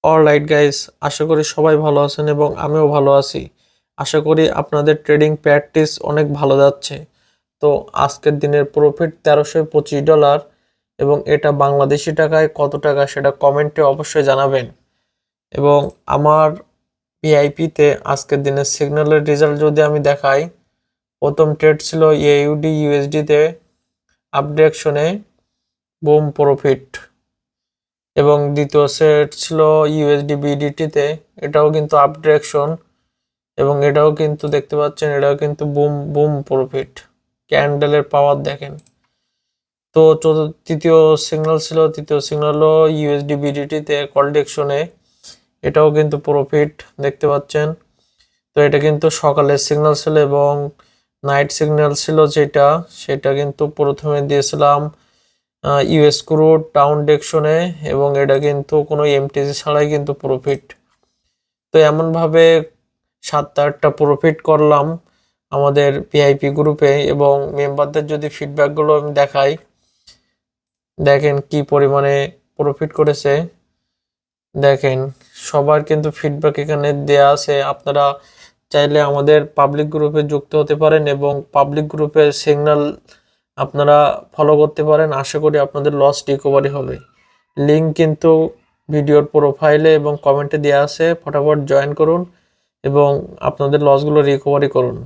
Alright guys, আশা করি সবাই ভালো আছেন এবং আমিও ভালো আছি। আশা করি আপনাদের ট্রেডিং প্র্যাকটিস অনেক ভালো যাচ্ছে। তো আজকের দিনের প্রফিট $1325 এবং এটা বাংলাদেশি টাকায় কত টাকা সেটা কমেন্টে অবশ্যই জানাবেন। এবং আমার পিআইপিতে আজকের দিনের সিগন্যালের রেজাল্ট যদি আমি দেখাই, প্রথম ট্রেড ছিল AUD USDতে আপডেকশনে বুম প্রফিট, এবং দ্বিতীয় সেট ছিল ইউএসডি বিডিটিতে, এটাও কিন্তু আপ ডিরেকশন, এবং এটাও কিন্তু দেখতে পাচ্ছেন এটাও কিন্তু বুম বুম প্রফিট। ক্যান্ডেলের পাওয়ার দেখেন। তো তৃতীয় সিগন্যাল হলো ইউএসডি বিডিটিতে কল ডিরেকশনে, এটাও কিন্তু প্রফিট দেখতে পাচ্ছেন। তো এটা কিন্তু সকালের সিগন্যাল ছিল, এবং নাইট সিগন্যাল ছিল সেটা কিন্তু প্রথমে দিয়েছিলাম ইউএস ক্রুড ডাউন ডিরেকশনে, এবং এটা কিন্তু কোনো এমটিসি ছাড়াই কিন্তু প্রফিট। তো এমনভাবে 7-8টা প্রফিট করলাম আমাদের পিআইপি গ্রুপে। এবং মেম্বারদের যদি ফিডব্যাকগুলো আমি দেখাই, দেখেন কি পরিমাণে প্রফিট করেছে। দেখেন সবার কিন্তু ফিডব্যাক এখানে দেয়া আছে। আপনারা চাইলে আমাদের পাবলিক গ্রুপে যুক্ত হতে পারেন এবং পাবলিক গ্রুপের সিগন্যাল আপনারা ফলো করতে পারেন। আশা করি আপনাদের লস রিকভারি হবে। লিঙ্ক কিন্তু ভিডিওর প্রোফাইলে এবং কমেন্টে দেওয়া আছে, ফটাফট জয়েন করুন এবং আপনাদের লসগুলো রিকভারি করুন।